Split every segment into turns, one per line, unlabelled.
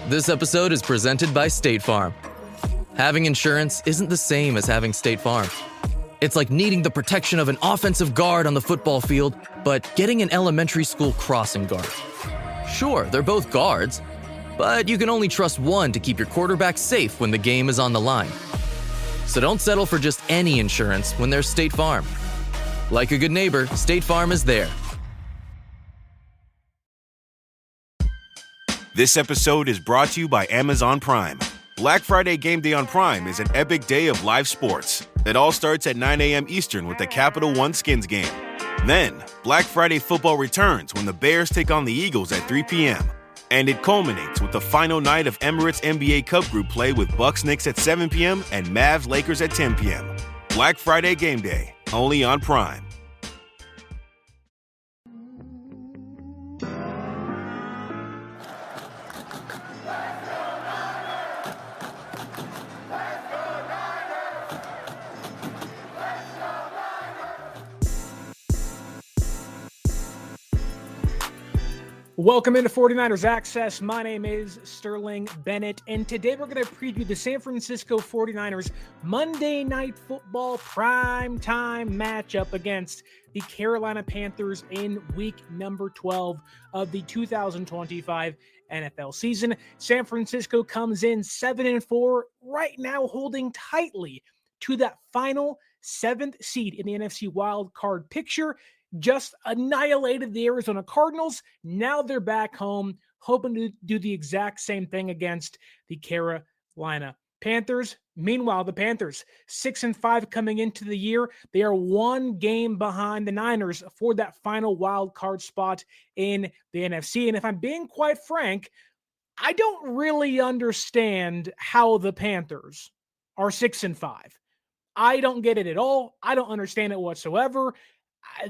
This episode is presented by State Farm. Having insurance isn't the same as having State Farm. It's like needing the protection of an offensive guard on the football field, but getting an elementary school crossing guard. Sure, they're both guards, but you can only trust one to keep your quarterback safe when the game is on the line. So don't settle for just any insurance when there's State Farm. Like a good neighbor, State Farm is there.
This episode is brought to you by Amazon Prime. Black Friday game day on Prime is an epic day of live sports. It all starts at 9 a.m. Eastern with the Capital One Skins game. Then, Black Friday football returns when the Bears take on the Eagles at 3 p.m. And it culminates with the final night of Emirates NBA Cup group play with Bucks Knicks at 7 p.m. and Mavs Lakers at 10 p.m. Black Friday game day, only on Prime.
Welcome into 49ers Access. My name is Sterling Bennett, and today we're going to preview the San Francisco 49ers Monday Night Football primetime matchup against the Carolina Panthers in week number 12 of the 2025 NFL season. San Francisco comes in 7-4, right now holding tightly to that final 7th seed in the NFC Wild Card picture. Just annihilated the Arizona Cardinals. Now they're back home, hoping to do the exact same thing against the Carolina Panthers. Meanwhile, the Panthers, 6-5 coming into the year. They are one game behind the Niners for that final wild card spot in the NFC. And if I'm being quite frank, I don't really understand how the Panthers are 6-5. I don't get it at all. I don't understand it whatsoever.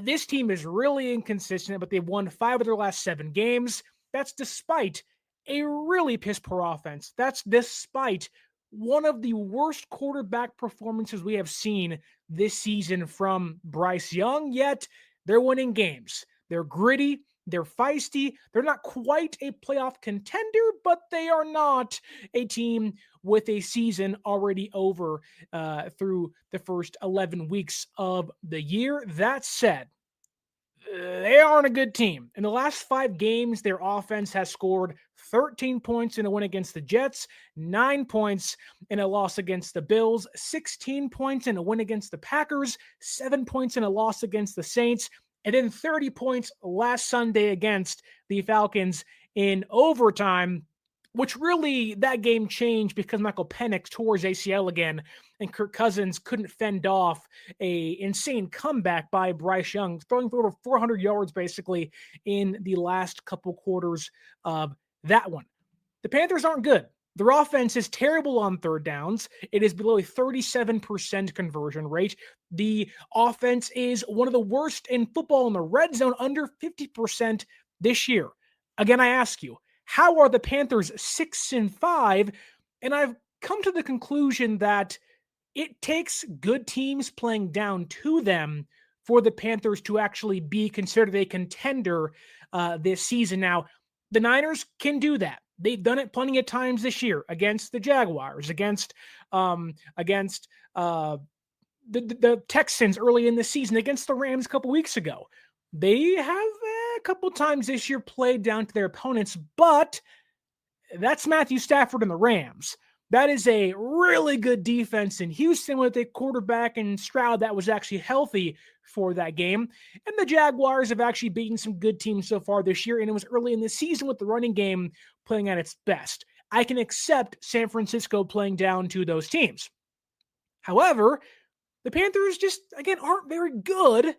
This team is really inconsistent, but they've won 5 of their last 7 games. That's despite a really piss-poor offense. That's despite one of the worst quarterback performances we have seen this season from Bryce Young, yet they're winning games. They're gritty. They're feisty. They're not quite a playoff contender, but they are not a team with a season already over through the first 11 weeks of the year. That said, they aren't a good team. In the last 5 games, their offense has scored 13 points in a win against the Jets, 9 points in a loss against the Bills, 16 points in a win against the Packers, 7 points in a loss against the Saints, and then 30 points last Sunday against the Falcons in overtime, which really, that game changed because Michael Penix tore his ACL again, and Kirk Cousins couldn't fend off a insane comeback by Bryce Young, throwing for over 400 yards basically in the last couple quarters of that one. The Panthers aren't good. Their offense is terrible on third downs. It is below a 37% conversion rate. The offense is one of the worst in football in the red zone, under 50% this year. Again, I ask you, how are the Panthers 6-5? And I've come to the conclusion that it takes good teams playing down to them for the Panthers to actually be considered a contender this season. Now, the Niners can do that. They've done it plenty of times this year against the Jaguars, against the Texans early in the season, against the Rams a couple weeks ago. They have a couple times this year played down to their opponents, but that's Matthew Stafford and the Rams. That is a really good defense in Houston with a quarterback and Stroud that was actually healthy for that game. And the Jaguars have actually beaten some good teams so far this year, and it was early in the season with the running game playing at its best. I can accept San Francisco playing down to those teams. However, the Panthers just, again, aren't very good,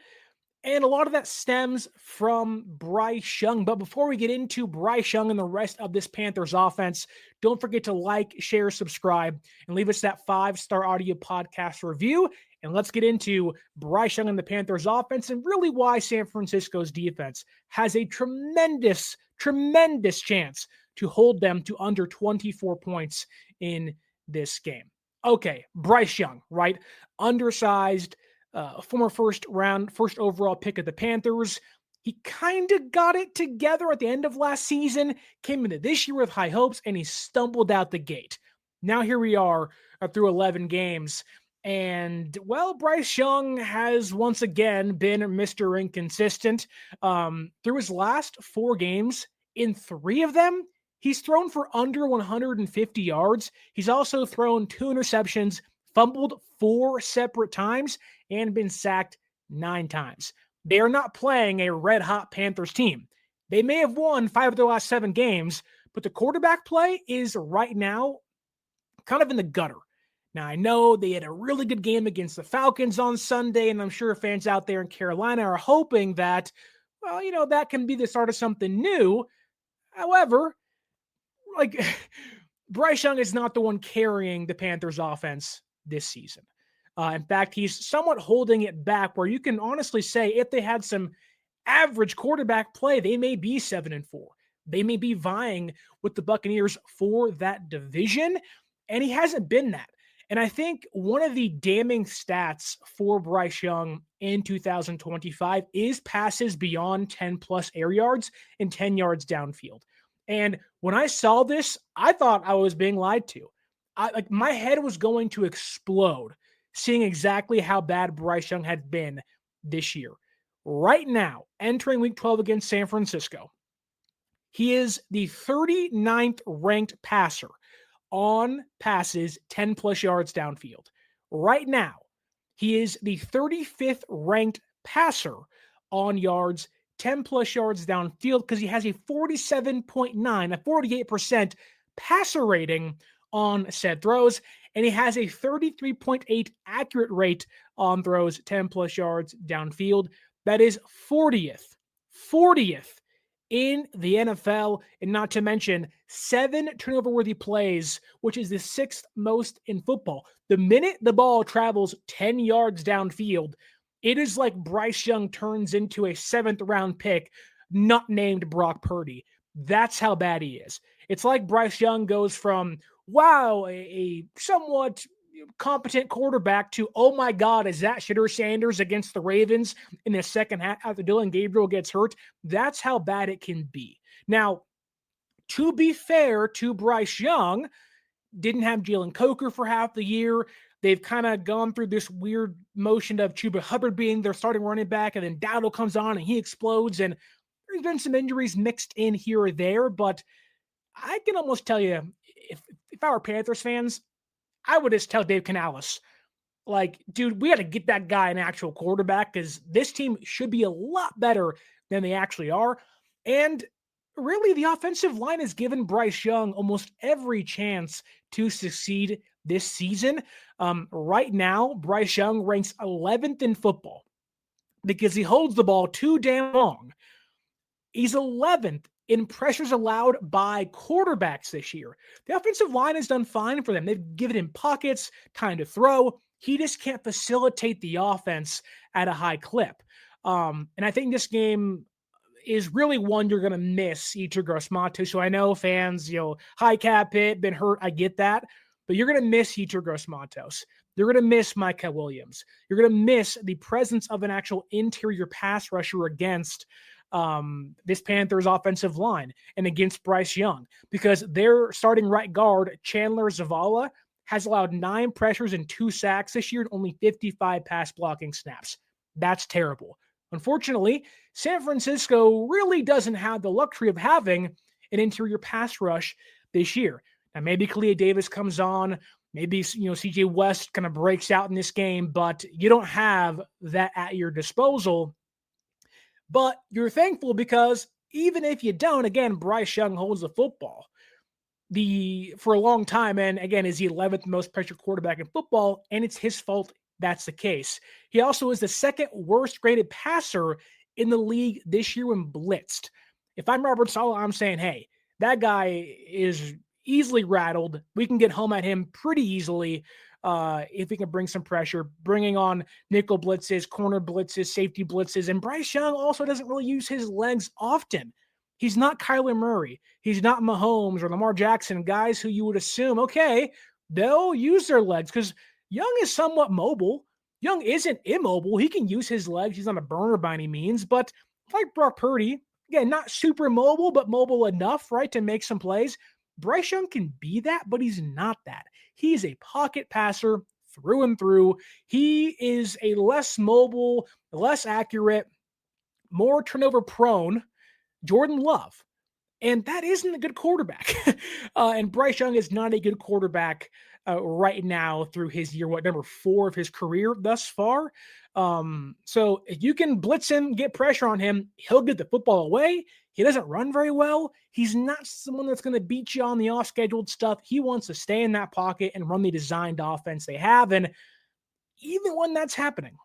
and a lot of that stems from Bryce Young. But before we get into Bryce Young and the rest of this Panthers offense, don't forget to like, share, subscribe, and leave us that 5-star audio podcast review. And let's get into Bryce Young and the Panthers offense and really why San Francisco's defense has a tremendous chance to hold them to under 24 points in this game. Okay, Bryce Young, right? Undersized, former first overall pick of the Panthers, He kind of got it together at the end of last season, came into this year with high hopes, and he stumbled out the gate. Now here we are through 11 games. And, well, Bryce Young has once again been Mr. Inconsistent. Through his last 4 games, in 3 of them, he's thrown for under 150 yards. He's also thrown 2 interceptions, fumbled 4 separate times, and been sacked 9 times. They are not playing a red-hot Panthers team. They may have won 5 of their last 7 games, but the quarterback play is right now kind of in the gutter. Now, I know they had a really good game against the Falcons on Sunday, and I'm sure fans out there in Carolina are hoping that, well, that can be the start of something new. However, Bryce Young is not the one carrying the Panthers offense this season. In fact, he's somewhat holding it back, where you can honestly say if they had some average quarterback play, they may be 7-4. They may be vying with the Buccaneers for that division, and he hasn't been that. And I think one of the damning stats for Bryce Young in 2025 is passes beyond 10-plus air yards and 10 yards downfield. And when I saw this, I thought I was being lied to. My head was going to explode seeing exactly how bad Bryce Young had been this year. Right now, entering Week 12 against San Francisco, he is the 39th ranked passer on passes 10-plus yards downfield. Right now, he is the 35th ranked passer on yards 10-plus yards downfield because he has a 47.9, a 48% passer rating on said throws, and he has a 33.8 accurate rate on throws 10-plus yards downfield. That is 40th in the NFL, and not to mention 7 turnover-worthy plays, which is the 6th most in football. The minute the ball travels 10 yards downfield, it is like Bryce Young turns into a 7th-round pick, not named Brock Purdy. That's how bad he is. It's like Bryce Young goes from, wow, a somewhat competent quarterback to, oh my God, is that Shitter Sanders against the Ravens in the second half after Dylan Gabriel gets hurt? That's how bad it can be. Now, to be fair to Bryce Young, didn't have Jalen Coker for half the year. They've kind of gone through this weird motion of Chuba Hubbard being their starting running back, and then Dowdle comes on and he explodes, and there's been some injuries mixed in here or there, but I can almost tell you, if I were Panthers fans, I would just tell Dave Canales, dude, we got to get that guy an actual quarterback because this team should be a lot better than they actually are. And really, the offensive line has given Bryce Young almost every chance to succeed this season. Right now, Bryce Young ranks 11th in football because he holds the ball too damn long. He's 11th in pressures allowed by quarterbacks this year. The offensive line has done fine for them. They've given him pockets, time to throw. He just can't facilitate the offense at a high clip. And I think this game is really one you're going to miss, Yetur Gross-Matos. So I know fans, high cap hit, been hurt. I get that. But you're going to miss Yetur Gross-Matos. You're going to miss Micah Williams. You're going to miss the presence of an actual interior pass rusher against this Panthers offensive line and against Bryce Young, because their starting right guard, Chandler Zavala, has allowed 9 pressures and 2 sacks this year and only 55 pass blocking snaps. That's terrible. Unfortunately, San Francisco really doesn't have the luxury of having an interior pass rush this year. Now, maybe Kalia Davis comes on, maybe CJ West kind of breaks out in this game, but you don't have that at your disposal. But you're thankful because even if you don't, again, Bryce Young holds the football for a long time, and again, is the 11th most pressured quarterback in football, and it's his fault that's the case. He also is the 2nd worst graded passer in the league this year when blitzed. If I'm Robert Saleh, I'm saying, hey, that guy is easily rattled. We can get home at him pretty easily if we can bring some pressure, bringing on nickel blitzes, corner blitzes, safety blitzes. And Bryce Young also doesn't really use his legs often. He's not Kyler Murray. He's not Mahomes or Lamar Jackson, guys who you would assume, okay, they'll use their legs because Young is somewhat mobile. Young isn't immobile. He can use his legs. He's not a burner by any means. But like Brock Purdy, again, not super mobile, but mobile enough, right, to make some plays. Bryce Young can be that, but he's not that. He's a pocket passer through and through. He is a less mobile, less accurate, more turnover prone Jordan Love. And that isn't a good quarterback. And Bryce Young is not a good quarterback right now through his year, number 4 of his career thus far. So if you can blitz him, get pressure on him, he'll get the football away. He doesn't run very well. He's not someone that's going to beat you on the off-scheduled stuff. He wants to stay in that pocket and run the designed offense they have. And even when that's happening,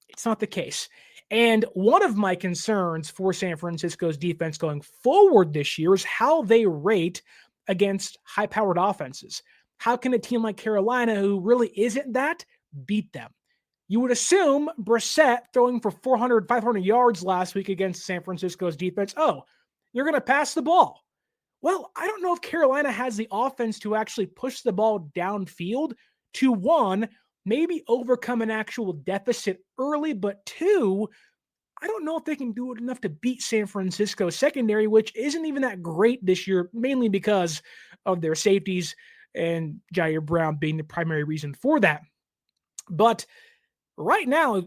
it's not the case. And one of my concerns for San Francisco's defense going forward this year is how they rate against high-powered offenses. How can a team like Carolina, who really isn't that, beat them? You would assume Brissett throwing for 400, 500 yards last week against San Francisco's defense. Oh, you're going to pass the ball. Well, I don't know if Carolina has the offense to actually push the ball downfield to, one, maybe overcome an actual deficit early, but 2, I don't know if they can do it enough to beat San Francisco's secondary, which isn't even that great this year, mainly because of their safeties and Jair Brown being the primary reason for that. But right now,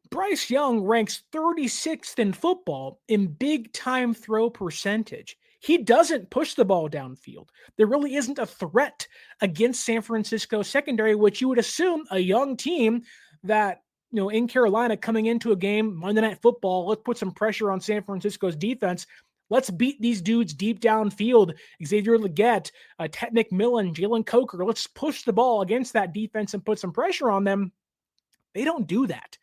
Bryce Young ranks 36th in football in big-time throw percentage. He doesn't push the ball downfield. There really isn't a threat against San Francisco secondary, which you would assume a young team that, in Carolina coming into a game, Monday Night Football, let's put some pressure on San Francisco's defense. Let's beat these dudes deep downfield. Xavier Legette, Tetairoa McMillan, Jalen Coker. Let's push the ball against that defense and put some pressure on them. They don't do that.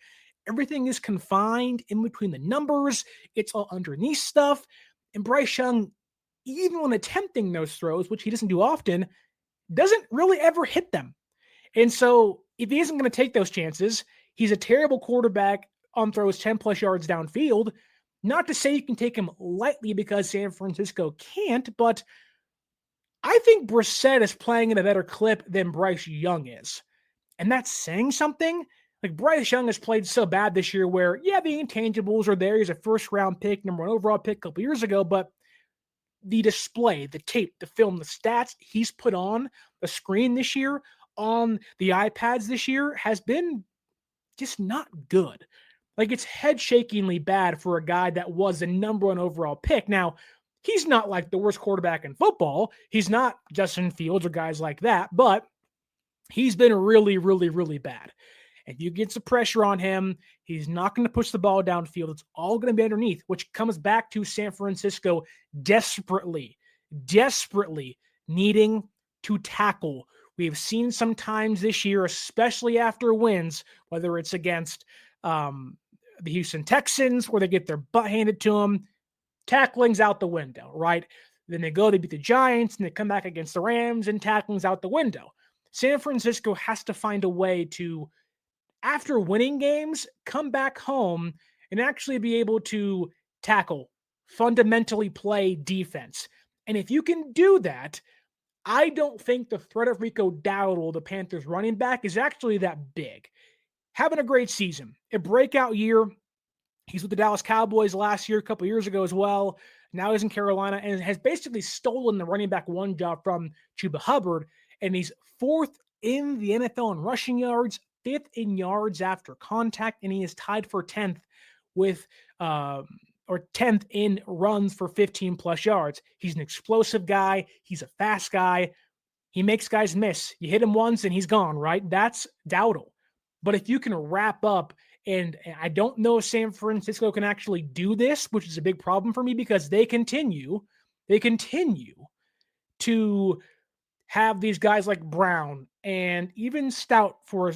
Everything is confined in between the numbers. It's all underneath stuff. And Bryce Young, even when attempting those throws, which he doesn't do often, doesn't really ever hit them. And so if he isn't going to take those chances, he's a terrible quarterback on throws 10-plus yards downfield. Not to say you can take him lightly because San Francisco can't, but I think Brissett is playing in a better clip than Bryce Young is. And that's saying something. Like, Bryce Young has played so bad this year where, yeah, the intangibles are there. He's a first-round pick, number 1 overall pick a couple years ago, but the display, the tape, the film, the stats he's put on the screen this year, on the iPads this year, has been just not good. Like, it's head-shakingly bad for a guy that was the number 1 overall pick. Now, he's not like the worst quarterback in football. He's not Justin Fields or guys like that, but he's been really, really, really bad. If you get some pressure on him, he's not going to push the ball downfield. It's all going to be underneath, which comes back to San Francisco desperately needing to tackle. We have seen sometimes this year, especially after wins, whether it's against the Houston Texans, where they get their butt handed to them, tackling's out the window, right? Then they beat the Giants, and they come back against the Rams, and tackling's out the window. San Francisco has to find a way to, after winning games, come back home and actually be able to tackle, fundamentally play defense. And if you can do that, I don't think the threat of Rico Dowdle, the Panthers running back, is actually that big. Having a great season, a breakout year. He's with the Dallas Cowboys last year, a couple years ago as well. Now he's in Carolina and has basically stolen the running back 1 job from Chuba Hubbard. And he's 4th in the NFL in rushing yards, 5th in yards after contact, and he is tied for 10th with or 10th in runs for 15-plus yards. He's an explosive guy. He's a fast guy. He makes guys miss. You hit him once and he's gone, right? That's Dowdle. But if you can wrap up, and I don't know if San Francisco can actually do this, which is a big problem for me because they continue to have these guys like Brown and even Stout for,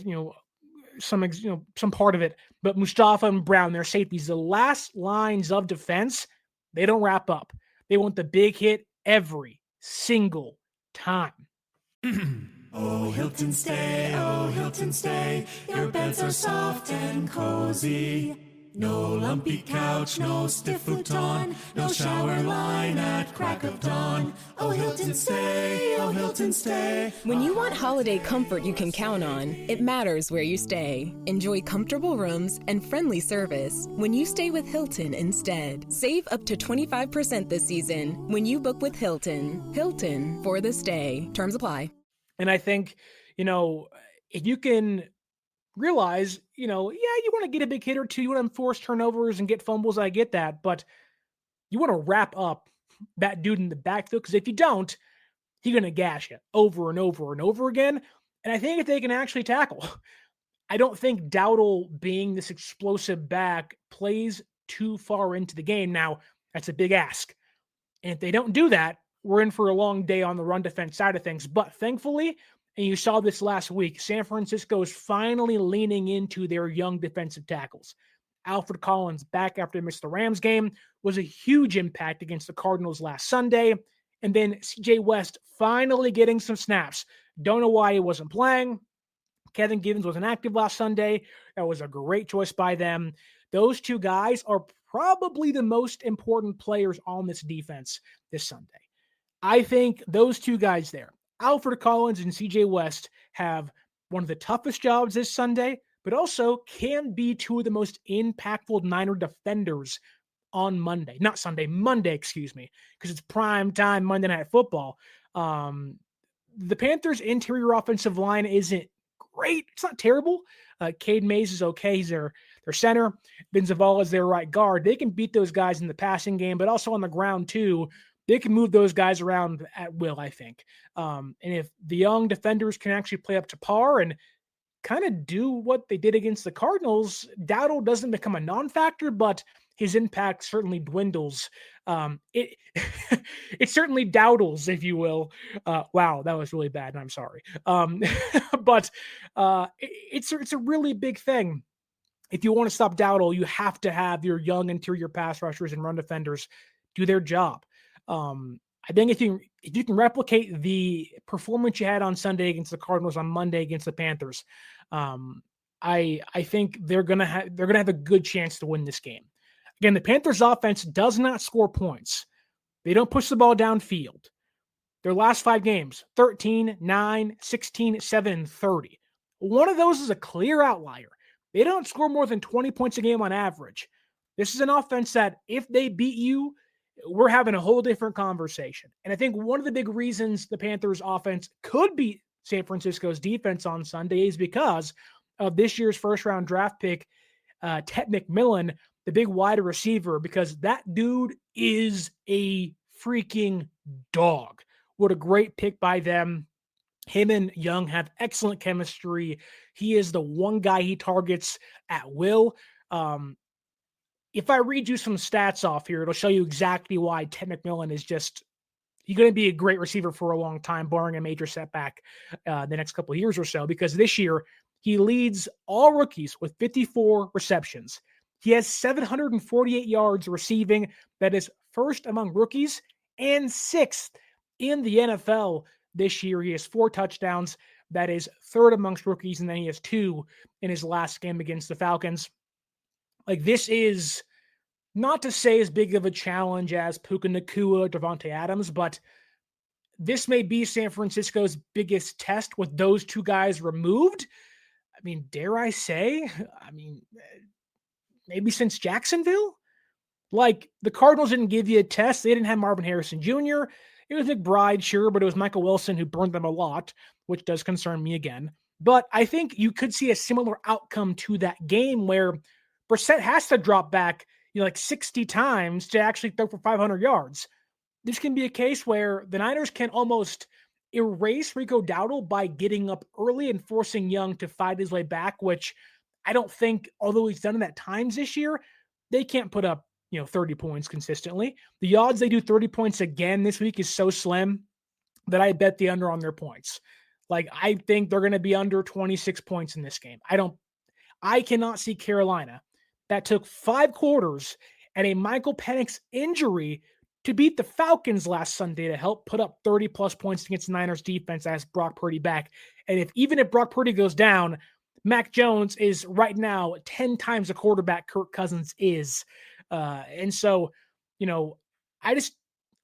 some part of it, but Mustafa and Brown, their safeties, the last lines of defense, they don't wrap up. They want the big hit every single time.
Oh, Hilton stay, your beds are soft and cozy. No lumpy couch, no stiff futon, no shower line at crack of dawn. Oh, Hilton, stay, oh, Hilton, stay.
When you want holiday comfort you can count on, it matters where you stay. Enjoy comfortable rooms and friendly service when you stay with Hilton instead. Save up to 25% this season when you book with Hilton. Hilton for the stay. Terms apply.
And I think, if you can realize, you want to get a big hit or two, you want to enforce turnovers and get fumbles, I get that, but you want to wrap up that dude in the backfield, because if you don't, he's going to gash you over and over and over again. And I think if they can actually tackle, I don't think Dowdle being this explosive back plays too far into the game. Now, that's a big ask. And if they don't do that, we're in for a long day on the run defense side of things. But thankfully, and you saw this last week, San Francisco is finally leaning into their young defensive tackles. Alfred Collins, back after he missed the Rams game, was a huge impact against the Cardinals last Sunday. And then CJ West finally getting some snaps. Don't know why he wasn't playing. Kevin Givens wasn't active last Sunday. That was a great choice by them. Those two guys are probably the most important players on this defense this Sunday. I think those two guys there, Alfred Collins and CJ West, have one of the toughest jobs this Sunday, but also can be two of the most impactful Niner defenders on Monday. Not Sunday, Monday, excuse me, because it's prime time Monday Night Football. The Panthers' interior offensive line isn't great. It's not terrible. Cade Mays is okay. He's their center. Ben Zavala is their right guard. They can beat those guys in the passing game, but also on the ground too. They can move those guys around at will, I think. And if the young defenders can actually play up to par and kind of do what they did against the Cardinals, Dowdle doesn't become a non-factor, but his impact certainly dwindles. It certainly Dowdles, if you will. Wow, that was really bad, and I'm sorry. But it's a really big thing. If you want to stop Dowdle, you have to have your young interior pass rushers and run defenders do their job. I think if you can replicate the performance you had on Sunday against the Cardinals, on Monday against the Panthers, I think they're gonna have a good chance to win this game. Again, the Panthers offense does not score points. They don't push the ball downfield. Their last 5 games, 13, 9, 16, 7, and 30. One of those is a clear outlier. They don't score more than 20 points a game on average. This is an offense that if they beat you, we're having a whole different conversation. And I think one of the big reasons the Panthers offense could beat San Francisco's defense on Sunday is because of this year's first-round draft pick, Tetairoa McMillan, the big wide receiver, because that dude is a freaking dog. What a great pick by them. Him and Young have excellent chemistry. He is the one guy he targets at will. If I read you some stats off here, it'll show you exactly why Tetairoa McMillan is he's going to be a great receiver for a long time, barring a major setback the next couple of years or so, because this year he leads all rookies with 54 receptions. He has 748 yards receiving. That is first among rookies and 6th in the NFL this year. He has 4 touchdowns. That is 3rd amongst rookies, and then he has 2 in his last game against the Falcons. Like, this is not to say as big of a challenge as Puka Nacua, Devontae Adams, but this may be San Francisco's biggest test with those 2 guys removed. I mean, dare I say, maybe since Jacksonville? Like, the Cardinals didn't give you a test. They didn't have Marvin Harrison Jr. It was McBride, sure, but it was Michael Wilson who burned them a lot, which does concern me again. But I think you could see a similar outcome to that game where Brissett has to drop back, like 60 times to actually throw for 500 yards. This can be a case where the Niners can almost erase Rico Dowdle by getting up early and forcing Young to fight his way back, which I don't think, although he's done it at times this year, they can't put up 30 points consistently. The odds they do 30 points again this week is so slim that I bet the under on their points. Like, I think they're going to be under 26 points in this game. I cannot see Carolina, that took 5 quarters and a Michael Penix injury to beat the Falcons last Sunday to help put up 30-plus points against the Niners defense as Brock Purdy back. And even if Brock Purdy goes down, Mac Jones is right now 10 times the quarterback Kirk Cousins is. And so, I just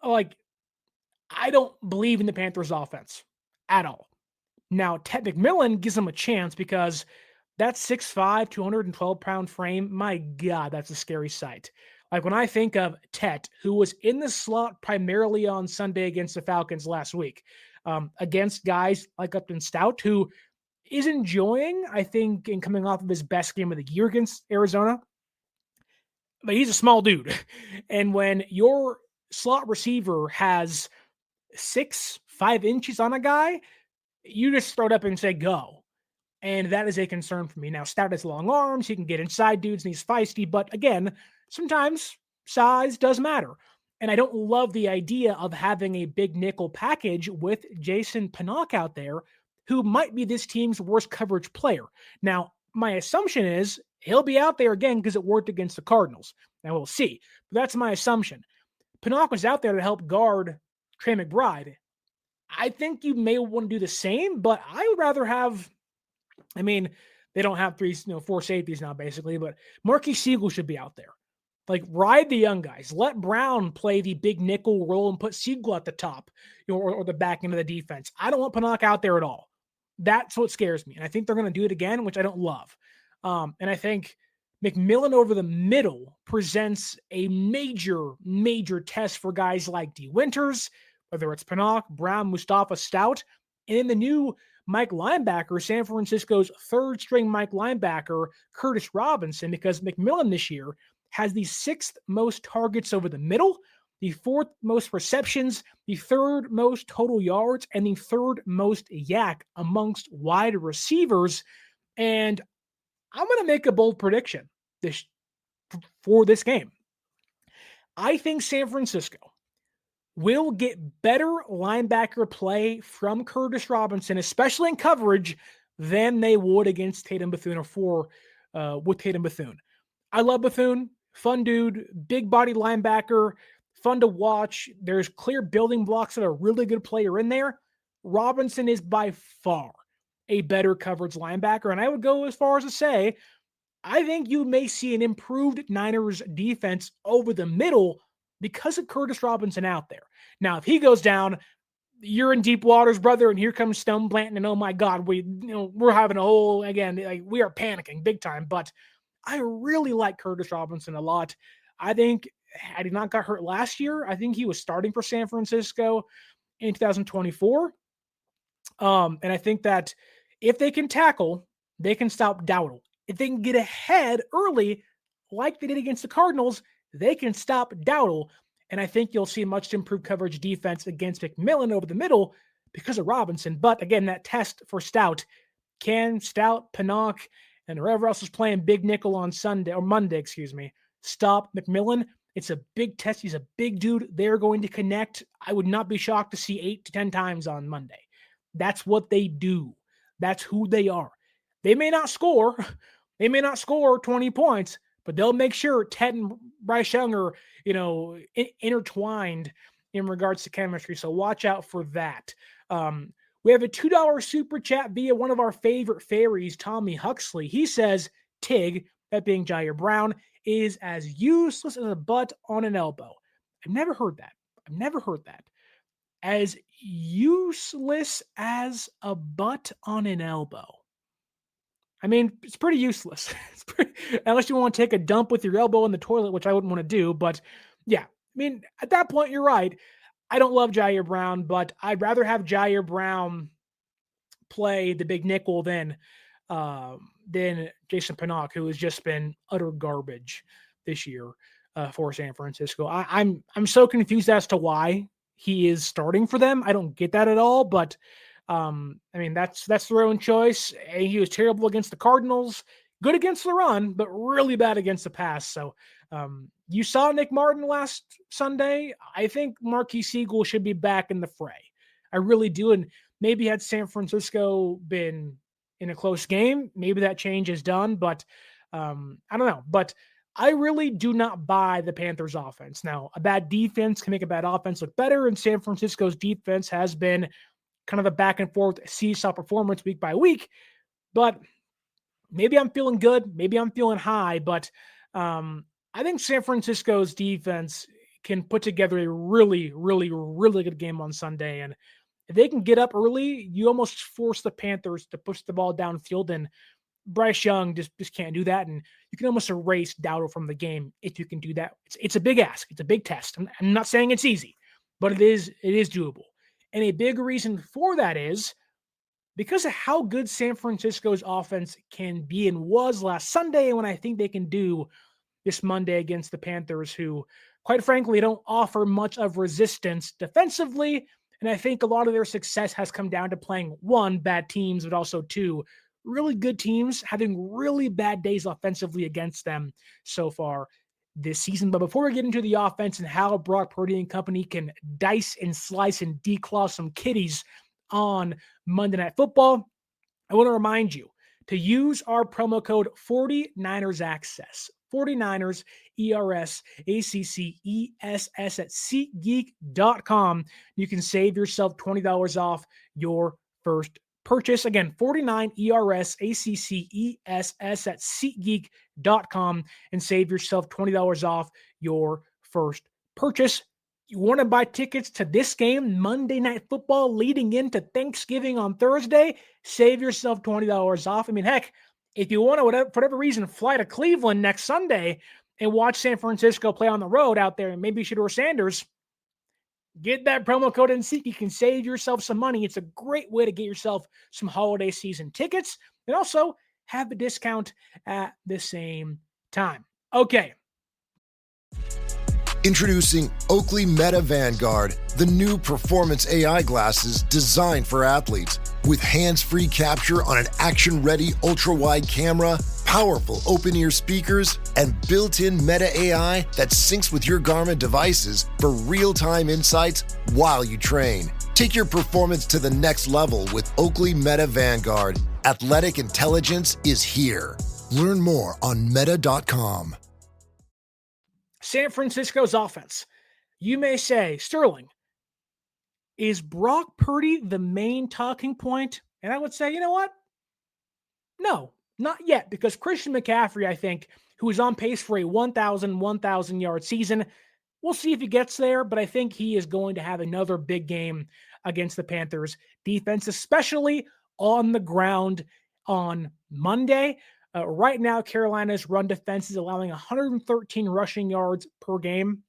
I don't believe in the Panthers offense at all. Now, Ted McMillan gives them a chance because that 6'5", 212-pound frame, my God, that's a scary sight. Like when I think of Tet, who was in the slot primarily on Sunday against the Falcons last week, against guys like Upton Stout, who is enjoying, I think, in coming off of his best game of the year against Arizona. But he's a small dude. And when your slot receiver has 5 inches on a guy, you just throw it up and say, go. And that is a concern for me. Now, Stout has long arms. He can get inside dudes and he's feisty. But again, sometimes size does matter. And I don't love the idea of having a big nickel package with Jason Pinnock out there, who might be this team's worst coverage player. Now, my assumption is he'll be out there again because it worked against the Cardinals. Now, we'll see. But that's my assumption. Pinnock was out there to help guard Trey McBride. I think you may want to do the same, but I would rather have, they don't have 4 safeties now, basically, but Marquise Siegel should be out there. Like, ride the young guys. Let Brown play the big nickel role and put Siegel at the top, or the back end of the defense. I don't want Pinnock out there at all. That's what scares me. And I think they're going to do it again, which I don't love. And I think McMillan over the middle presents a major, major test for guys like D. Winters, whether it's Pinnock, Brown, Mustafa, Stout, and in the new Mike linebacker, San Francisco's third-string Mike linebacker, Curtis Robinson, because McMillan this year has the 6th most targets over the middle, the 4th most receptions, the 3rd most total yards, and the 3rd most yak amongst wide receivers. And I'm going to make a bold prediction for this game. I think San Francisco will get better linebacker play from Curtis Robinson, especially in coverage, than they would against Tatum Bethune with Tatum Bethune. I love Bethune. Fun dude, big body linebacker, fun to watch. There's clear building blocks of a really good player in there. Robinson is by far a better coverage linebacker, and I would go as far as to say, I think you may see an improved Niners defense over the middle because of Curtis Robinson out there. Now, if he goes down, you're in deep waters, brother, and here comes Stone Blanton, and oh my God, we're having a whole, again, like, we are panicking big time, but I really like Curtis Robinson a lot. I think had he not got hurt last year, I think he was starting for San Francisco in 2024. And I think that if they can tackle, they can stop Dowdle. If they can get ahead early, like they did against the Cardinals, they can stop Dowdle. And I think you'll see much improved coverage defense against McMillan over the middle because of Robinson. But again, that test for Stout, can Stout, Pinnock, and whoever else is playing big nickel on Monday, stop McMillan? It's a big test. He's a big dude. They're going to connect. I would not be shocked to see 8 to 10 times on Monday. That's what they do. That's who they are. They may not score. They may not score 20 points, but they'll make sure Ted and Bryce Young are, intertwined in regards to chemistry. So watch out for that. We have a $2 super chat via one of our favorite fairies, Tommy Huxley. He says, Tig, that being Jair Brown, is as useless as a butt on an elbow. I've never heard that. As useless as a butt on an elbow. It's pretty useless. Unless you want to take a dump with your elbow in the toilet, which I wouldn't want to do. But yeah, at that point, you're right. I don't love Jair Brown, but I'd rather have Jair Brown play the big nickel than Jason Pinnock, who has just been utter garbage this year for San Francisco. I'm so confused as to why he is starting for them. I don't get that at all, but that's their own choice. He was terrible against the Cardinals, good against the run, but really bad against the pass. So you saw Nick Martin last Sunday. I think Marquise Siegel should be back in the fray. I really do. And maybe had San Francisco been in a close game, maybe that change is done, but I don't know. But I really do not buy the Panthers offense. Now, a bad defense can make a bad offense look better, and San Francisco's defense has been kind of a back and forth seesaw performance week by week. But maybe I'm feeling good, maybe I'm feeling high, but I think San Francisco's defense can put together a really, really, really good game on Sunday. And if they can get up early, you almost force the Panthers to push the ball downfield, and Bryce Young just can't do that. And you can almost erase Dowdle from the game if you can do that. It's a big ask. It's a big test. I'm not saying it's easy, but it is doable. And a big reason for that is because of how good San Francisco's offense can be and was last Sunday, and what I think they can do this Monday against the Panthers, who, quite frankly, don't offer much of resistance defensively. And I think a lot of their success has come down to playing, one, bad teams, but also two, really good teams having really bad days offensively against them so far this season. But before we get into the offense and how Brock Purdy and company can dice and slice and declaw some kitties on Monday Night Football, I want to remind you to use our promo code 49ers Access. 49ers ERS ACCESS at SeatGeek.com. You can save yourself $20 off your first purchase. Again, 49 ERS ACCESS at SeatGeek.com and save yourself $20 off your first purchase. You want to buy tickets to this game, Monday Night Football, leading into Thanksgiving on Thursday? Save yourself $20 off. I mean, heck, if you want to, for whatever reason, fly to Cleveland next Sunday and watch San Francisco play on the road out there and maybe Shedeur Sanders, get that promo code in SeatGeek. You can save yourself some money. It's a great way to get yourself some holiday season tickets and also have a discount at the same time. Okay.
Introducing Oakley Meta Vanguard, the new performance AI glasses designed for athletes. With hands-free capture on an action-ready ultra-wide camera, powerful open-ear speakers, and built-in Meta AI that syncs with your Garmin devices for real-time insights while you train. Take your performance to the next level with Oakley Meta Vanguard. Athletic intelligence is here. Learn more on meta.com.
San Francisco's offense. You may say, Sterling, is Brock Purdy the main talking point? And I would say, you know what? No, not yet, because Christian McCaffrey, I think, who is on pace for a 1,000 yard season, we'll see if he gets there, but I think he is going to have another big game against the Panthers defense, especially on the ground on Monday. Right now, Carolina's run defense is allowing 113 rushing yards per game,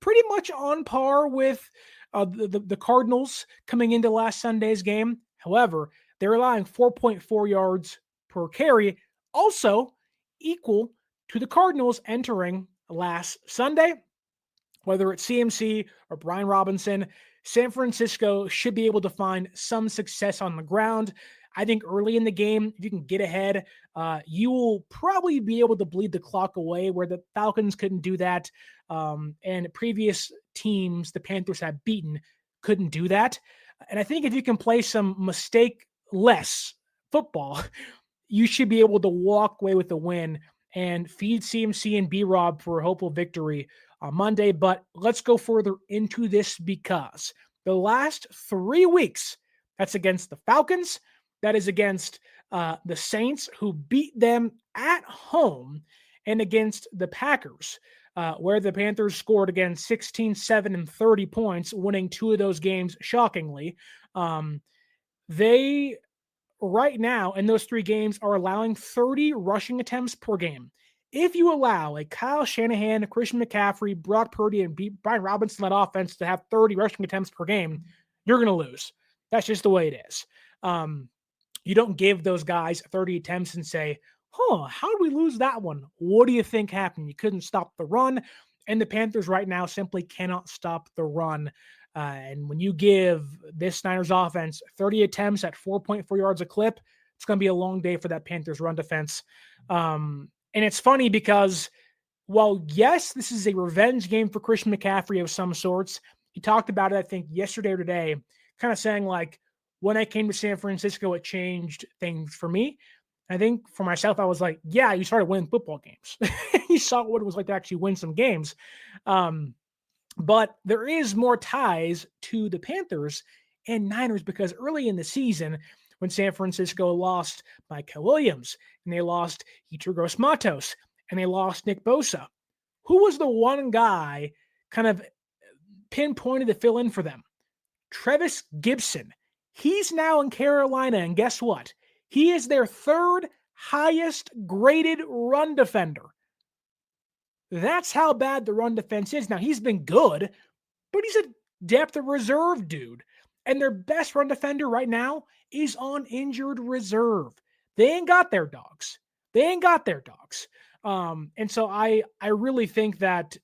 pretty much on par with the Cardinals coming into last Sunday's game. However, they're allowing 4.4 yards per carry, also equal to the Cardinals entering last Sunday. Whether it's CMC or Brian Robinson, San Francisco should be able to find some success on the ground. I think early in the game, if you can get ahead, you will probably be able to bleed the clock away, where the Falcons couldn't do that. And previous teams the Panthers have beaten couldn't do that. And I think if you can play some mistake-less football, you should be able to walk away with the win and feed CMC and B-Rob for a hopeful victory on Monday. But let's go further into this, because the last 3 weeks, that's against the Falcons, that is against the Saints, who beat them at home, and against the Packers, where the Panthers scored again 16, 7, and 30 points, winning 2 of those games shockingly. They, right now, in those 3 games, are allowing 30 rushing attempts per game. If you allow a Kyle Shanahan, Christian McCaffrey, Brock Purdy, and Brian Robinson-led offense to have 30 rushing attempts per game, you're going to lose. That's just the way it is. You don't give those guys 30 attempts and say, how did we lose that one? What do you think happened? You couldn't stop the run, and the Panthers right now simply cannot stop the run. And when you give this Niners offense 30 attempts at 4.4 yards a clip, it's going to be a long day for that Panthers run defense. And it's funny because while, yes, this is a revenge game for Christian McCaffrey of some sorts, he talked about it, I think, yesterday or today, kind of saying, like, when I came to San Francisco, it changed things for me. I think for myself, I was like, yeah, you started winning football games. You saw what it was like to actually win some games. But there is more ties to the Panthers and Niners, because early in the season, when San Francisco lost Micah Williams, and they lost Yetur Gross-Matos, and they lost Nick Bosa. Who was the one guy kind of pinpointed to fill in for them? Trevis Gibson. He's now in Carolina, and guess what? He is their third highest graded run defender. That's how bad the run defense is. Now, he's been good, but he's a depth of reserve dude. And their best run defender right now is on injured reserve. They ain't got their dogs. And so I really think that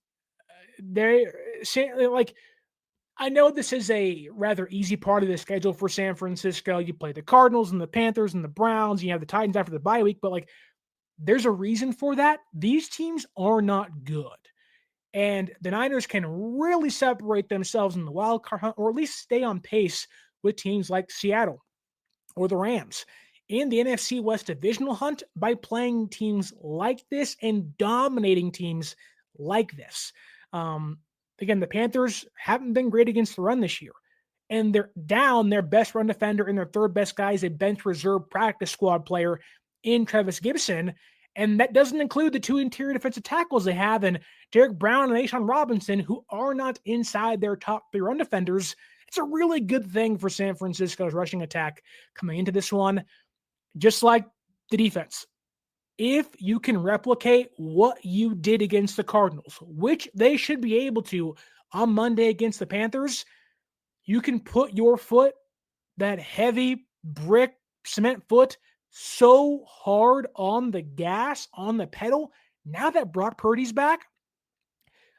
I know this is a rather easy part of the schedule for San Francisco. You play the Cardinals and the Panthers and the Browns. You have the Titans after the bye week, but there's a reason for that. These teams are not good. And the Niners can really separate themselves in the wild card hunt, or at least stay on pace with teams like Seattle or the Rams in the NFC West divisional hunt by playing teams like this and dominating teams like this. Again, the Panthers haven't been great against the run this year, and they're down their best run defender and their third best guy is a bench reserve practice squad player in Trevis Gibson. And that doesn't include the two interior defensive tackles they have in Derek Brown and Ashawn Robinson, who are not inside their top three run defenders. It's a really good thing for San Francisco's rushing attack coming into this one, just like the defense. If you can replicate what you did against the Cardinals, which they should be able to on Monday against the Panthers, you can put your foot, that heavy brick cement foot, so hard on the gas, on the pedal. Now that Brock Purdy's back,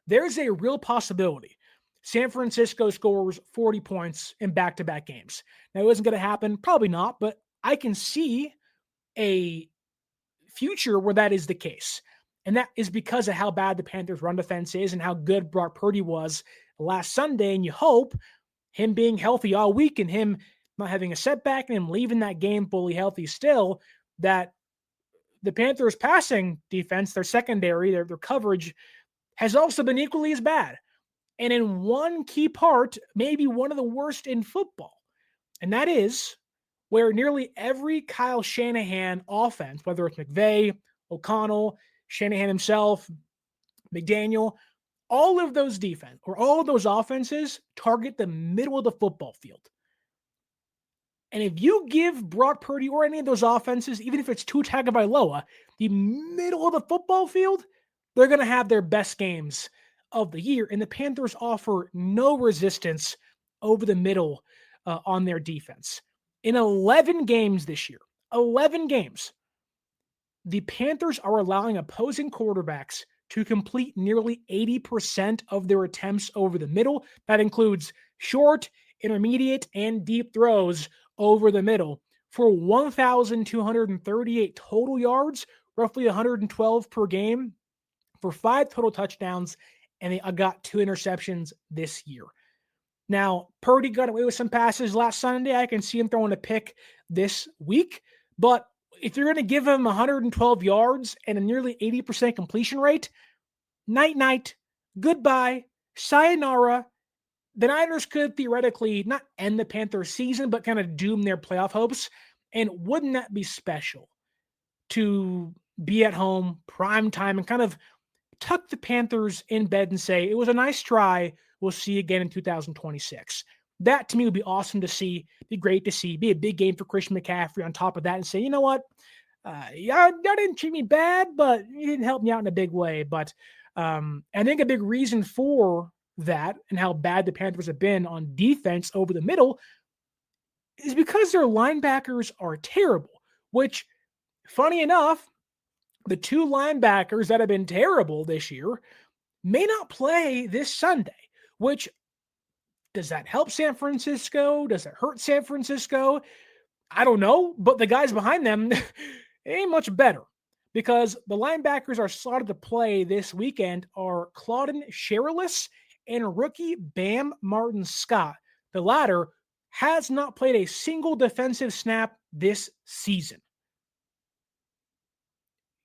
there's a real possibility San Francisco scores 40 points in back-to-back games. Now, it isn't going to happen, probably not, but I can see a future where that is the case. And that is because of how bad the Panthers' run defense is and how good Brock Purdy was last Sunday. And you hope him being healthy all week and him not having a setback and him leaving that game fully healthy still, that the Panthers' passing defense, their secondary, their coverage has also been equally as bad. And in one key part, maybe one of the worst in football. And that is where nearly every Kyle Shanahan offense, whether it's McVay, O'Connell, Shanahan himself, McDaniel, all of those defense or all of those offenses target the middle of the football field. And if you give Brock Purdy or any of those offenses, even if it's Tua Tagovailoa, the middle of the football field, they're going to have their best games of the year. And the Panthers offer no resistance over the middle on their defense. In 11 games this year, 11 games, the Panthers are allowing opposing quarterbacks to complete nearly 80% of their attempts over the middle. That includes short, intermediate, and deep throws over the middle for 1,238 total yards, roughly 112 per game, for 5 total touchdowns, and they got 2 interceptions this year. Now, Purdy got away with some passes last Sunday. I can see him throwing a pick this week, but if you're going to give him 112 yards and a nearly 80% completion rate, night-night, goodbye, sayonara. The Niners could theoretically not end the Panthers season, but kind of doom their playoff hopes. And wouldn't that be special to be at home, prime time, and kind of tuck the Panthers in bed and say, it was a nice try. We'll see you again in 2026. That to me would be awesome to see, be great to see, be a big game for Christian McCaffrey on top of that and say, you know what? Y'all didn't treat me bad, but you didn't help me out in a big way. But I think a big reason for that and how bad the Panthers have been on defense over the middle is because their linebackers are terrible, which, funny enough, the 2 linebackers that have been terrible this year may not play this Sunday, which does that help San Francisco? Does it hurt San Francisco? I don't know, but the guys behind them ain't much better because the linebackers are slotted to play this weekend are Claudin Sherilis and rookie Bam Martin-Scott. The latter has not played a single defensive snap this season.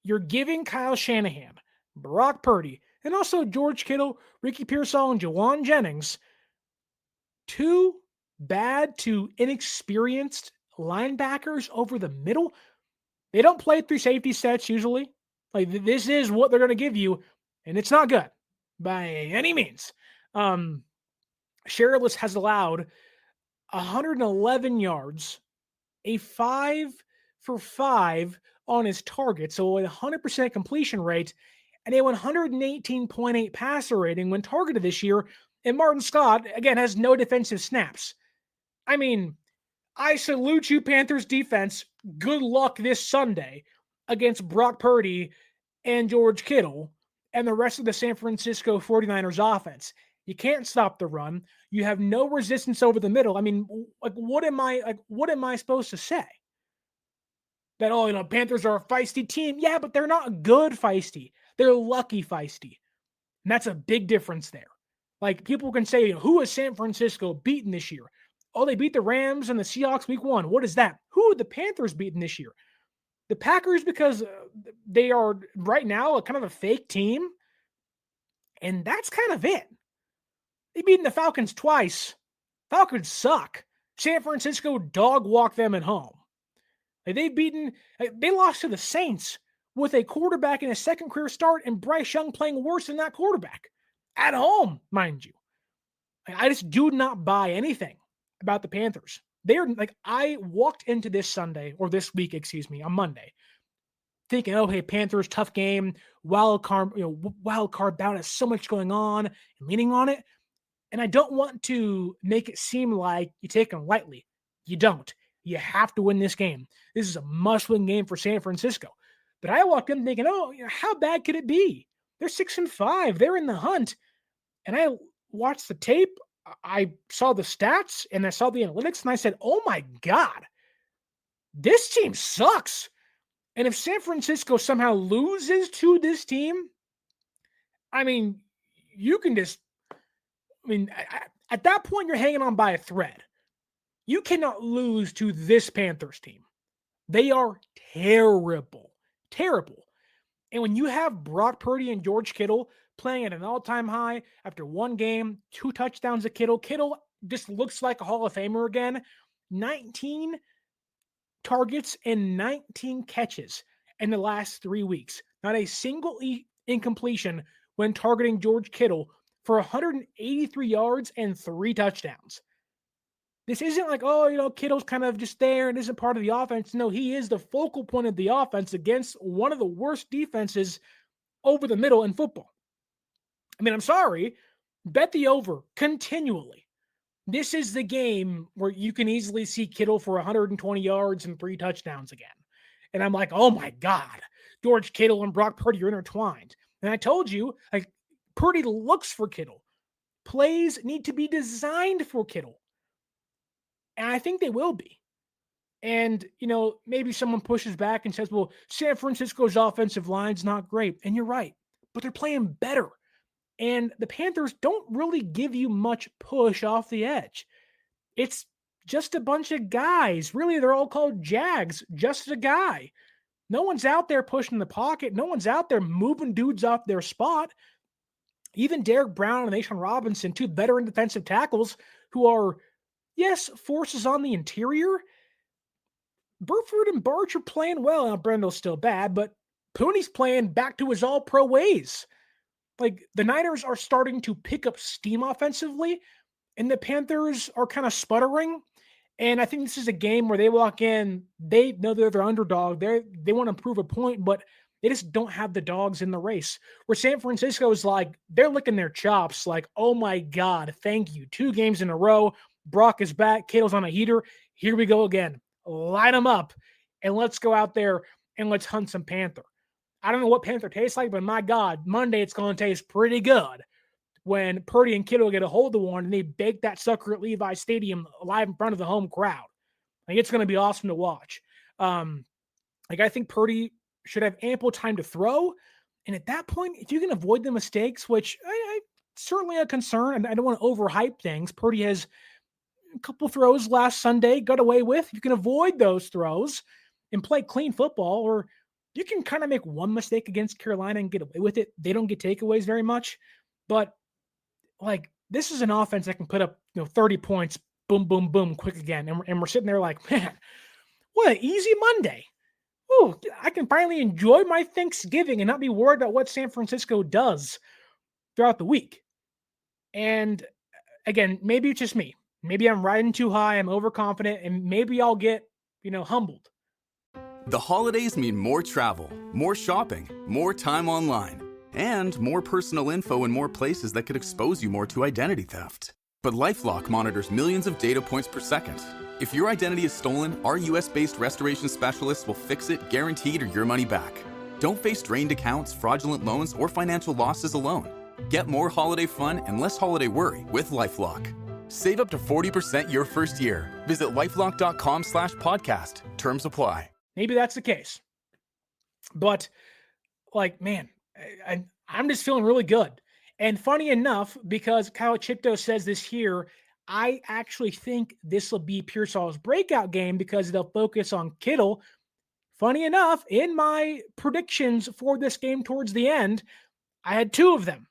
You're giving Kyle Shanahan, Brock Purdy, and also George Kittle, Ricky Pearsall, and Jauan Jennings 2 bad to inexperienced linebackers over the middle. They don't play 3 safety sets usually. Like, this is what they're going to give you, and it's not good by any means. Sherrills has allowed 111 yards, a 5 for 5 on his target, so a 100% completion rate, and a 118.8 passer rating when targeted this year. And Martin Scott, again, has no defensive snaps. I mean, I salute you, Panthers defense. Good luck this Sunday against Brock Purdy and George Kittle and the rest of the San Francisco 49ers offense. You can't stop the run. You have no resistance over the middle. I mean, what am I supposed to say? That, Panthers are a feisty team. Yeah, but they're not good feisty. They're lucky feisty. And that's a big difference there. Like, people can say, who has San Francisco beaten this year? Oh, they beat the Rams and the Seahawks week 1. What is that? Who are the Panthers beaten this year? The Packers, because they are right now a kind of a fake team. And that's kind of it. They've beaten the Falcons twice. Falcons suck. San Francisco dog walked them at home. They lost to the Saints with a quarterback in his second career start and Bryce Young playing worse than that quarterback. At home, mind you. I just do not buy anything about the Panthers. I walked into this week, on Monday, thinking, hey, Panthers, tough game, wild card bout, has so much going on, and leaning on it. And I don't want to make it seem like you take them lightly. You don't. You have to win this game. This is a must-win game for San Francisco. But I walked in thinking, how bad could it be? They're 6-5. They're in the hunt. And I watched the tape. I saw the stats and I saw the analytics and I said, oh my God, this team sucks. And if San Francisco somehow loses to this team, I mean, at that point, you're hanging on by a thread. You cannot lose to this Panthers team. They are terrible. Terrible. And when you have Brock Purdy and George Kittle playing at an all-time high after one game, 2 touchdowns to Kittle. Kittle just looks like a Hall of Famer again. 19 targets and 19 catches in the last 3 weeks. Not a single incompletion when targeting George Kittle for 183 yards and 3 touchdowns. This isn't like, Kittle's kind of just there and isn't part of the offense. No, he is the focal point of the offense against one of the worst defenses over the middle in football. I mean, I'm sorry. Bet the over continually. This is the game where you can easily see Kittle for 120 yards and 3 touchdowns again. And I'm like, oh my God, George Kittle and Brock Purdy are intertwined. And I told you, Purdy looks for Kittle. Plays need to be designed for Kittle. And I think they will be. And, maybe someone pushes back and says, well, San Francisco's offensive line's not great. And you're right. But they're playing better. And the Panthers don't really give you much push off the edge. It's just a bunch of guys. Really, they're all called Jags. Just a guy. No one's out there pushing the pocket. No one's out there moving dudes off their spot. Even Derek Brown and Ashawn Robinson, 2 veteran defensive tackles who are, yes, forces on the interior. Burford and Barch are playing well. Now, Brendel's still bad, but Pooney's playing back to his all-pro ways. The Niners are starting to pick up steam offensively, and the Panthers are kind of sputtering. And I think this is a game where they walk in, they know they're the underdog. They want to prove a point, but they just don't have the dogs in the race. Where San Francisco is they're licking their chops oh my God, thank you. 2 games in a row. Brock is back. Kittle's on a heater. Here we go again. Light them up, and let's go out there and let's hunt some Panther. I don't know what Panther tastes like, but my God, Monday it's going to taste pretty good when Purdy and Kittle get a hold of one and they bake that sucker at Levi Stadium live in front of the home crowd. It's going to be awesome to watch. I think Purdy should have ample time to throw. And at that point, if you can avoid the mistakes, which I certainly a concern, and I don't want to overhype things. Purdy has a couple throws last Sunday got away with. You can avoid those throws and play clean football, or you can kind of make one mistake against Carolina and get away with it. They don't get takeaways very much, but this is an offense that can put up 30 points, boom, boom, boom, quick again. And we're sitting there like, man, what an easy Monday. Oh, I can finally enjoy my Thanksgiving and not be worried about what San Francisco does throughout the week. And again, maybe it's just me. Maybe I'm riding too high, I'm overconfident, and maybe I'll get, humbled.
The holidays mean more travel, more shopping, more time online, and more personal info in more places that could expose you more to identity theft. But LifeLock monitors millions of data points per second. If your identity is stolen, our US-based restoration specialists will fix it guaranteed or your money back. Don't face drained accounts, fraudulent loans, or financial losses alone. Get more holiday fun and less holiday worry with LifeLock. Save up to 40% your first year. Visit LifeLock.com/podcast. Terms apply.
Maybe that's the case. But, man, I'm just feeling really good. And funny enough, because Kyle Chipto says this here, I actually think this will be Pearsall's breakout game because they'll focus on Kittle. Funny enough, in my predictions for this game towards the end, I had two of them.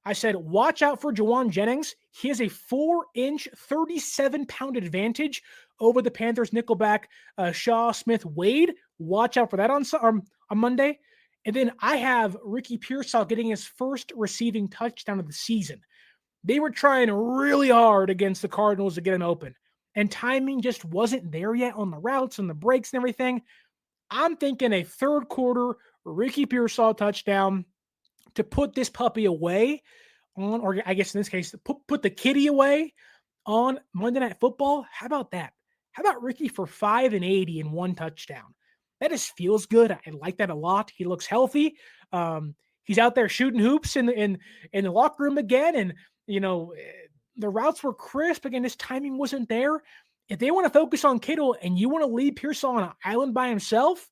I said, watch out for Jauan Jennings. He has a 4-inch, 37-pound advantage over the Panthers nickelback Shaw Smith-Wade. Watch out for that on Monday. And then I have Ricky Pearsall getting his first receiving touchdown of the season. They were trying really hard against the Cardinals to get him open, and timing just wasn't there yet on the routes and the breaks and everything. I'm thinking a third quarter Ricky Pearsall touchdown to put this puppy away on, or I guess in this case, put the kitty away on Monday Night Football. How about that? How about Ricky for 580 and 1 touchdown? That just feels good. I like that a lot. He looks healthy. He's out there shooting hoops in the locker room again, and the routes were crisp. Again, his timing wasn't there. If they want to focus on Kittle and you want to leave Pearsall on an island by himself,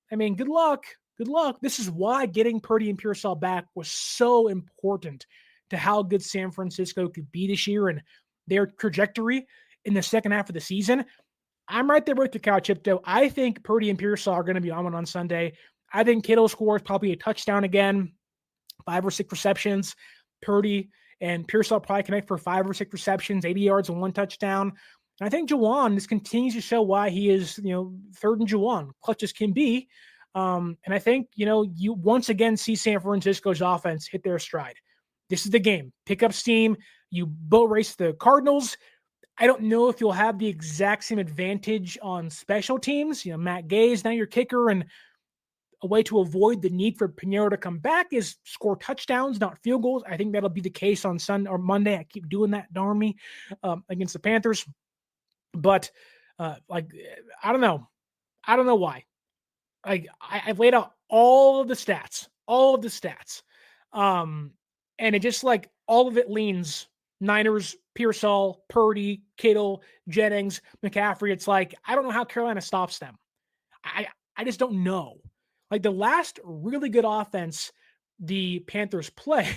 good luck. Good luck. This is why getting Purdy and Pearsall back was so important to how good San Francisco could be this year and their trajectory in the second half of the season. I'm right there with the Kyle Chipto. I think Purdy and Pearsall are going to be on Sunday. I think Kittle scores probably a touchdown again, 5 or 6 receptions. Purdy and Pearsall probably connect for 5 or 6 receptions, 80 yards and 1 touchdown. And I think Jauan just continues to show why he is, third and Jauan, clutch as can be. And I think, you once again see San Francisco's offense hit their stride. This is the game. Pick up steam. You boat race the Cardinals. I don't know if you'll have the exact same advantage on special teams. Matt Gay is now your kicker, and a way to avoid the need for Pinheiro to come back is score touchdowns, not field goals. I think that'll be the case on Sunday or Monday. I keep doing that, darn me, against the Panthers. But I don't know. I don't know why. I've laid out all of the stats. And it just all of it leans Niners, Pearsall, Purdy, Kittle, Jennings, McCaffrey. It's I don't know how Carolina stops them. I just don't know. The last really good offense the Panthers play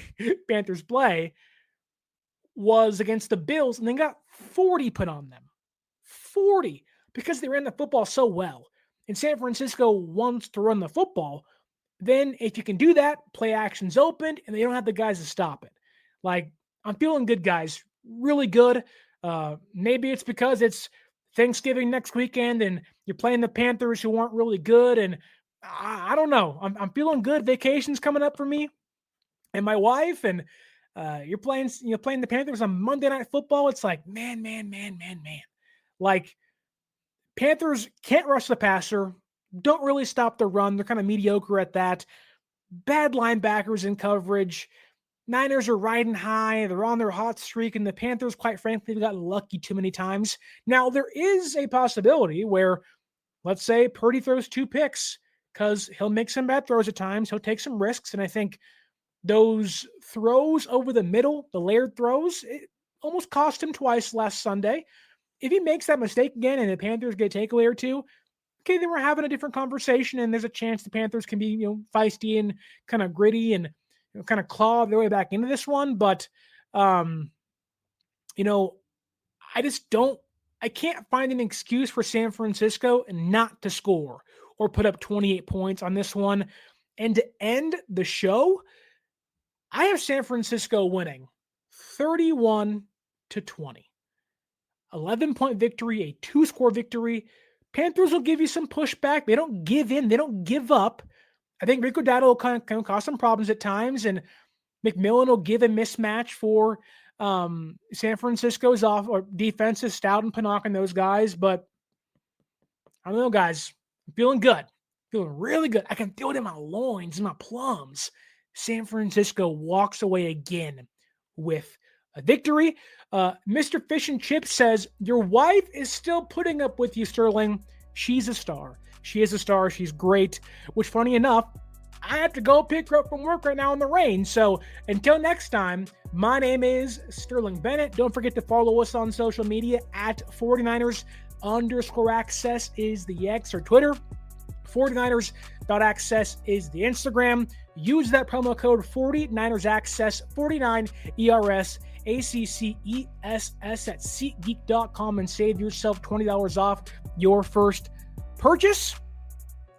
was against the Bills, and they got 40 put on them. 40, because they ran the football so well. And San Francisco wants to run the football. Then if you can do that, play action's opened, and they don't have the guys to stop it. I'm feeling good, guys. Really good. Maybe it's because it's Thanksgiving next weekend and you're playing the Panthers who aren't really good. And I don't know. I'm feeling good. Vacation's coming up for me and my wife. And you're playing the Panthers on Monday Night Football. It's man. Panthers can't rush the passer. Don't really stop the run. They're kind of mediocre at that. Bad linebackers in coverage. Niners are riding high. They're on their hot streak, and the Panthers, quite frankly, have gotten lucky too many times. Now, there is a possibility where, let's say, Purdy throws 2 picks because he'll make some bad throws at times. He'll take some risks, and I think those throws over the middle, the layered throws, it almost cost him twice last Sunday. If he makes that mistake again and the Panthers get a takeaway or 2, okay, then we're having a different conversation, and there's a chance the Panthers can be, feisty and kind of gritty and kind of claw their way back into this one. But, I can't find an excuse for San Francisco not to score or put up 28 points on this one. And to end the show, I have San Francisco winning 31-20. 11-point victory, a 2-score victory. Panthers will give you some pushback. They don't give in. They don't give up. I think Rico Dowdle will kind of cause some problems at times, and McMillan will give a mismatch for San Francisco's defense is Stout and Pinnock and those guys. But I don't know, guys. I'm feeling good. Feeling really good. I can feel it in my loins and my plums. San Francisco walks away again with a victory. Mr. Fish and Chips says, your wife is still putting up with you, Sterling. She's a star. She is a star. She's great. Which, funny enough, I have to go pick her up from work right now in the rain. So until next time, my name is Sterling Bennett. Don't forget to follow us on social media at 49ers_access is the X or Twitter. 49ers.access is the Instagram. Use that promo code 49ersaccess, 49 ERS ACCESS at SeatGeek.com and save yourself $20 off your first purchase.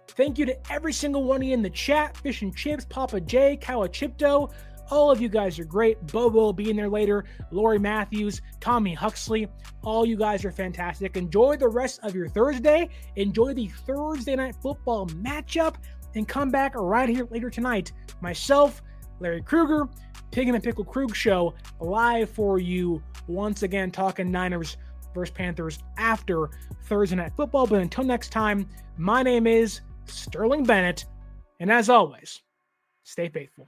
Thank you to every single one of you in the chat. Fish and Chips, Papa J, Kawachipto. All of you guys are great. Bobo will be in there later. Lori Matthews, Tommy Huxley. All you guys are fantastic. Enjoy the rest of your Thursday. Enjoy the Thursday Night Football matchup. And come back right here later tonight. Myself, Larry Kruger, Pig and the Pickle Krug Show, live for you once again, talking Niners versus Panthers after Thursday Night Football. But until next time, my name is Sterling Bennett. And as always, stay faithful.